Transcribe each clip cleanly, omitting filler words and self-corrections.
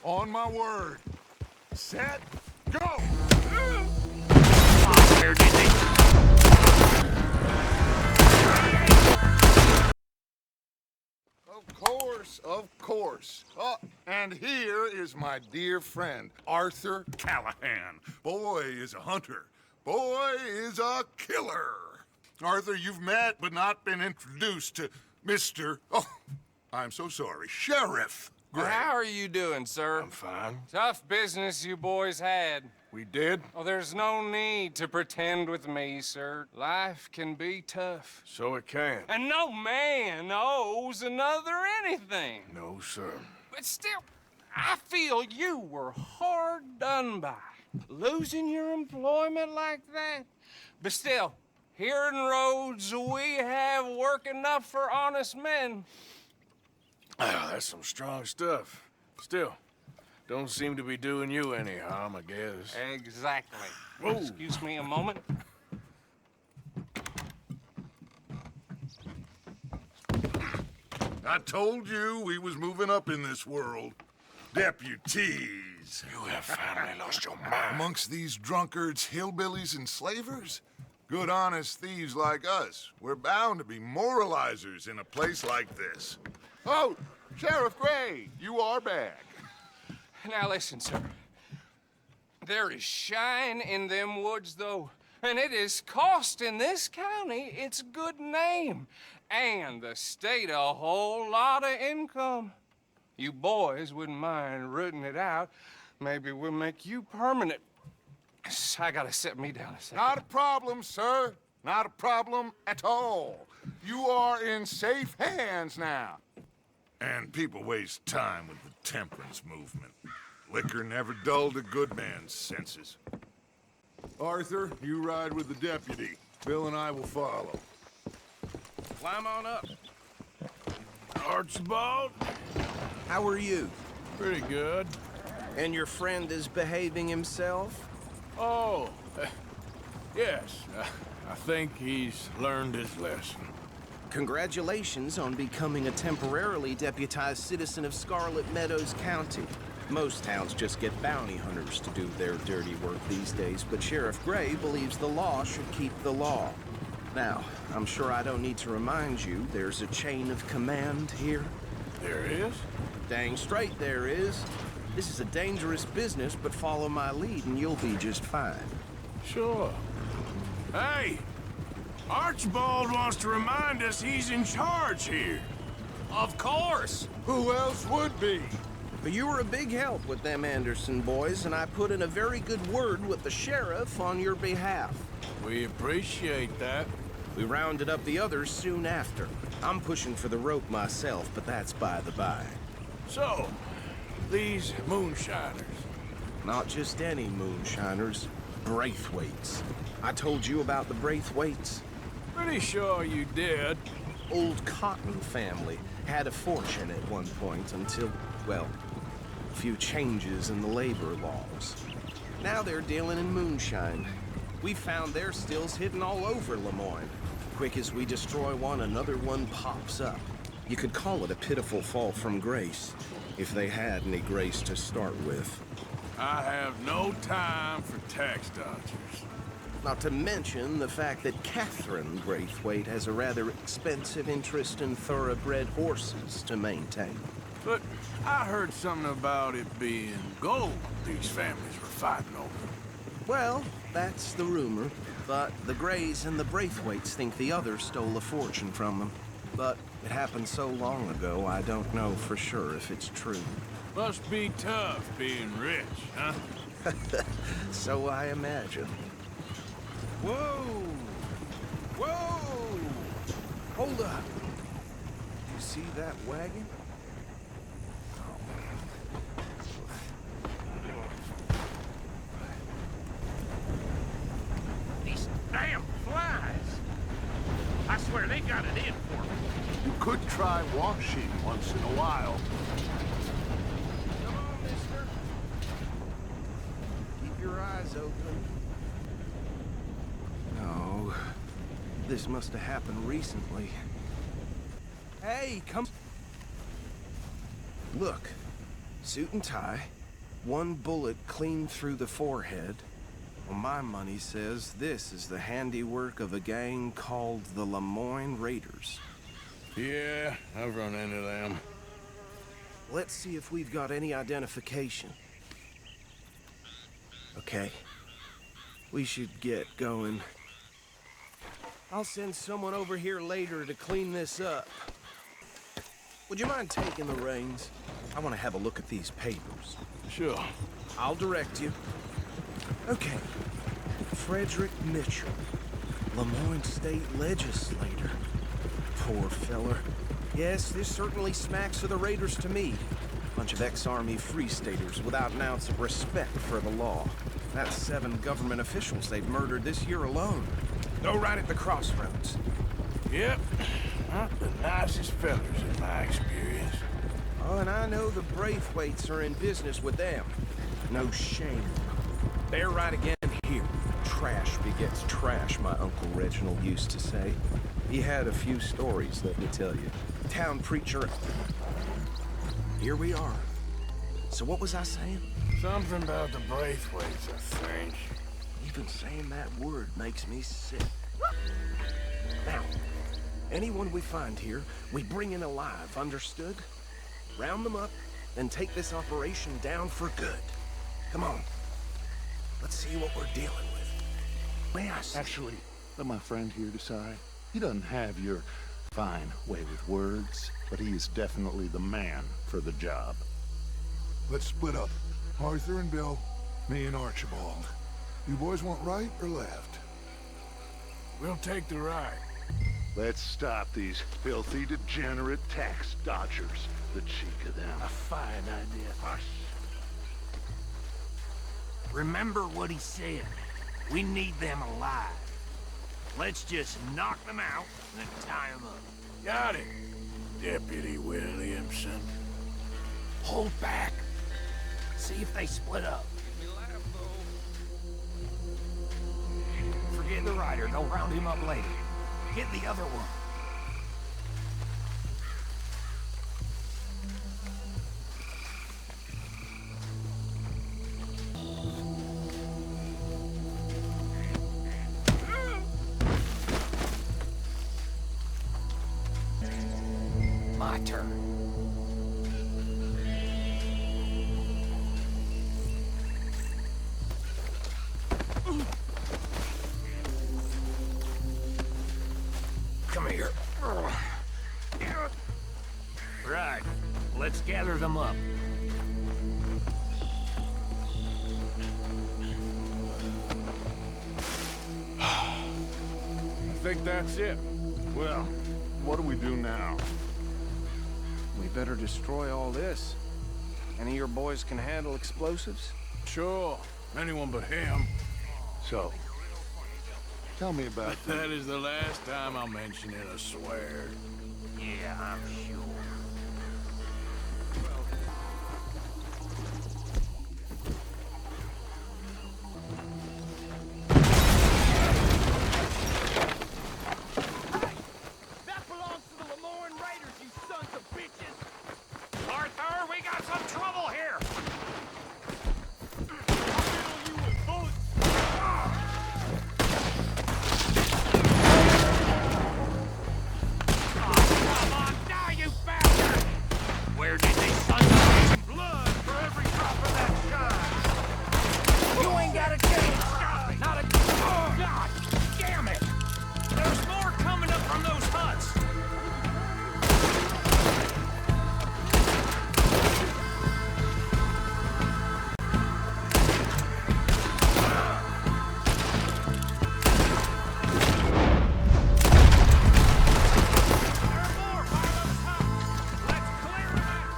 On my word. Set, go! Where did they... Of course. Oh, and here is my dear friend, Arthur Callahan. Boy is a hunter. Boy is a killer. Arthur, you've met but not been introduced to Mr. Oh, I'm so sorry, Sheriff Gray. How are you doing, sir? I'm fine. Tough business you boys had. We did? Oh, there's no need to pretend with me, sir. Life can be tough. So it can. And no man owes another anything. No, sir. But still, I feel you were hard done by. Losing your employment like that. But still, here in Rhodes, we have work enough for honest men. Oh, that's some strong stuff. Still, don't seem to be doing you any harm, I guess. Exactly. Whoa. Excuse me a moment. I told you we was moving up in this world. Deputies. You have finally lost your mind. Amongst these drunkards, hillbillies, and slavers? Good, honest thieves like us. We're bound to be moralizers in a place like this. Oh, Sheriff Gray, you are back. Now listen, sir. There is shine in them woods, though, and it is costing this county its good name, and the state a whole lot of income. You boys wouldn't mind rooting it out. Maybe we'll make you permanent. I gotta sit me down a second. Not a problem, sir. Not a problem at all. You are in safe hands now. And people waste time with the temperance movement. Liquor never dulled a good man's senses. Arthur, you ride with the deputy. Bill and I will follow. Climb on up. Archibald? How are you? Pretty good. And your friend is behaving himself? Oh, yes. I think he's learned his lesson. Congratulations on becoming a temporarily deputized citizen of Scarlett Meadows County. Most towns just get bounty hunters to do their dirty work these days, but Sheriff Gray believes the law should keep the law. Now, I'm sure I don't need to remind you, there's a chain of command here. There is? Dang straight there is. This is a dangerous business, but follow my lead and you'll be just fine. Sure. Hey! Archibald wants to remind us he's in charge here. Of course. Who else would be? But you were a big help with them Anderson boys, and I put in a very good word with the sheriff on your behalf. We appreciate that. We rounded up the others soon after. I'm pushing for the rope myself, but that's by the by. So, these moonshiners. Not just any moonshiners, Braithwaites. I told you about the Braithwaites. Pretty sure you did. Old Cotton family had a fortune at one point until, well, a few changes in the labor laws. Now they're dealing in moonshine. We found their stills hidden all over Lemoyne. Quick as we destroy one, another one pops up. You could call it a pitiful fall from grace, if they had any grace to start with. I have no time for tax dodgers. Not to mention the fact that Catherine Braithwaite has a rather expensive interest in thoroughbred horses to maintain. But I heard something about it being gold these families were fighting over. Well, that's the rumor. But the Grays and the Braithwaites think the others stole a fortune from them. But it happened so long ago, I don't know for sure if it's true. Must be tough being rich, huh? So I imagine. Whoa! Whoa! Hold up! You see that wagon? These damn flies! I swear they got it in for me. You could try washing once in a while. Come on, mister. Keep your eyes open. No. This must have happened recently. Hey, come... Look. Suit and tie, one bullet clean through the forehead. Well, my money says this is the handiwork of a gang called the Lemoyne Raiders. Yeah, I've run into them. Let's see if we've got any identification. Okay. We should get going. I'll send someone over here later to clean this up. Would you mind taking the reins? I want to have a look at these papers. Sure. I'll direct you. Okay. Frederick Mitchell, Lemoyne State Legislator. Poor feller. Yes, this certainly smacks of the Raiders to me. Bunch of ex-Army Free Staters without an ounce of respect for the law. That's 7 government officials they've murdered this year alone. Go right at the crossroads. Yep. Not the nicest fellas in my experience. Oh, and I know the Braithwaites are in business with them. No shame. They're right again here. Trash begets trash, my Uncle Reginald used to say. He had a few stories, let me tell you. Town preacher. Here we are. So what was I saying? Something about the Braithwaites, I think. Even saying that word makes me sick. Now, anyone we find here, we bring in alive, understood? Round them up, and take this operation down for good. Come on. Let's see what we're dealing with. Yes. Actually, let my friend here decide. He doesn't have your fine way with words, but he is definitely the man for the job. Let's split up. Arthur and Bill, me and Archibald. You boys want right or left? We'll take the right. Let's stop these filthy, degenerate tax dodgers. The cheek of them. A fine idea. Hush. Remember what he said. We need them alive. Let's just knock them out and tie them up. Got it, Deputy Williamson. Hold back. See if they split up. Forget the rider. They'll round him up later. Get the other one. My turn. Come here. Right. Let's gather them up. I think that's it. Well, what do we do now? We better destroy all this. Any of your boys can handle explosives? Sure. Anyone but him. So, tell me about the... That is the last time I'll mention it, I swear. Yeah, I'm sure. That belongs to the Lemoyne Raiders, you sons of bitches! Arthur, we got some trouble here! I'll fill you with bullets! Come on, die, you bastard! Where did these sons of bitches blood for every drop of that shine? You ain't got a chance! Not a... Oh, God damn it! There's more coming up from those huts! There are more by those huts! Let's clear them out!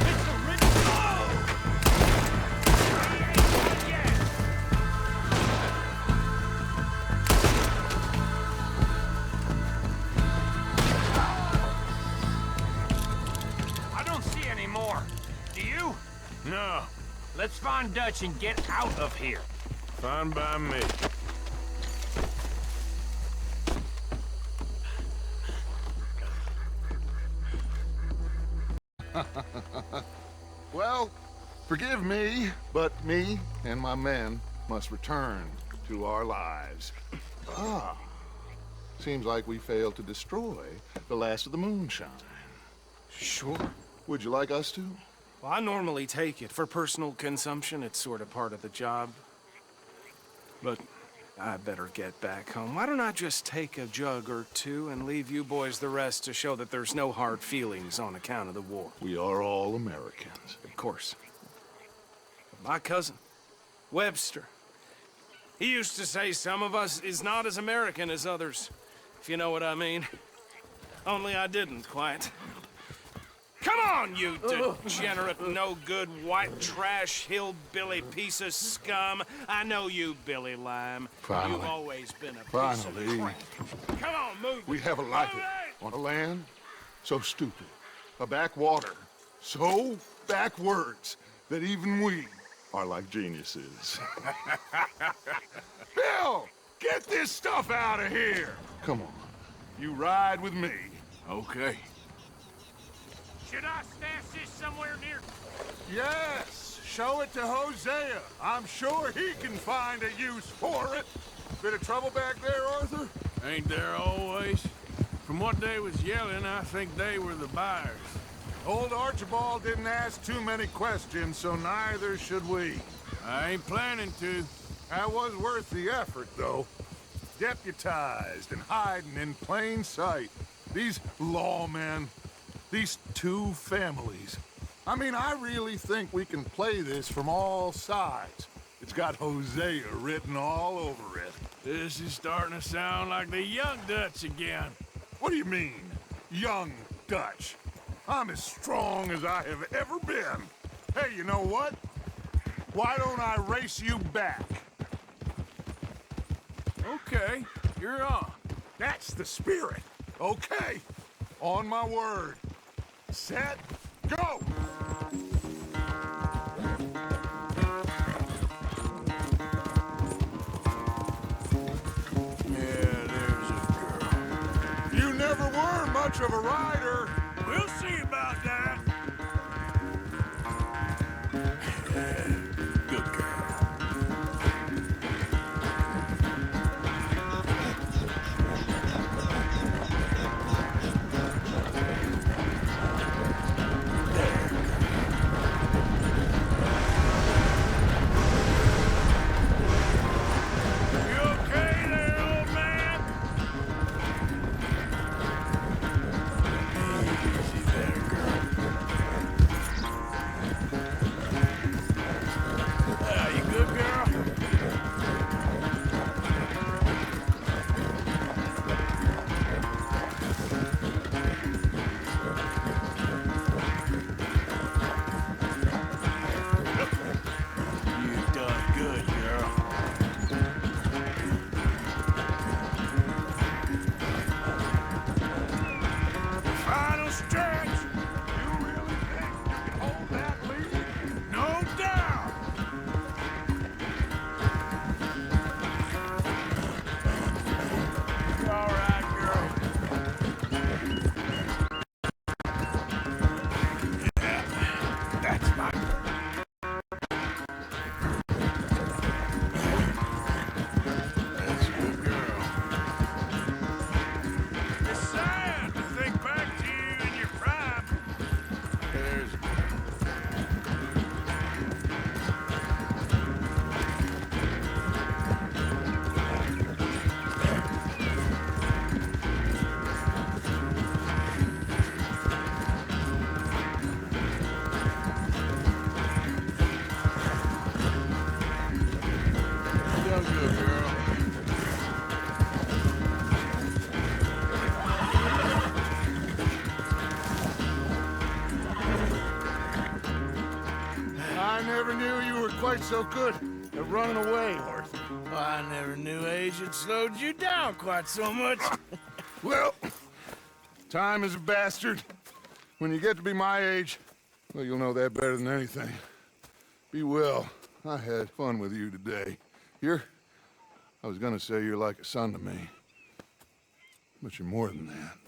It's a rich... Oh! He ain't done yet! I don't see any more. Do you? No, Let's find Dutch and get out of here. fine by me. Well, forgive me, but me and my men must return to our lives. Ah, seems like we failed to destroy the last of the moonshine. Sure. Would you like us to? Well, I normally take it. For personal consumption, it's sort of part of the job. But I better get back home. Why don't I just take a jug or two and leave you boys the rest to show that there's no hard feelings on account of the war? We are all Americans. Of course. My cousin, Webster, he used to say some of us is not as American as others, if you know what I mean. Only I didn't quite. Come on, you degenerate, no-good, white trash, hillbilly piece of scum. I know you, Billy Lime. Finally. You've always been a piece Finally. of crap. Come on, move. We have a life on a land so stupid, a backwater so backwards that even we are like geniuses. Bill, get this stuff out of here. Come on, you ride with me. Okay. Should I stash this somewhere near? Yes, show it to Hosea. I'm sure he can find a use for it. Bit of trouble back there, Arthur? Ain't there always? From what they was yelling, I think they were the buyers. Old Archibald didn't ask too many questions, so neither should we. I ain't planning to. That was worth the effort, though. Deputized and hiding in plain sight. These lawmen, these two families. I mean, I really think we can play this from all sides. It's got Hosea written all over it. This is starting to sound like the Young Dutch again. What do you mean, young Dutch? I'm as strong as I have ever been. Hey, you know what? Why don't I race you back? Okay, you're on. That's the spirit. Okay, on my word. Set, go! Yeah, there's a girl. You never were much of a rider. We'll see about that. Good girl. I never knew you were quite so good at running away, Arthur. Well, I never knew age had slowed you down quite so much. Well, time is a bastard. When you get to be my age, well, you'll know that better than anything. Be well. I had fun with you today. I was gonna say you're like a son to me. But you're more than that.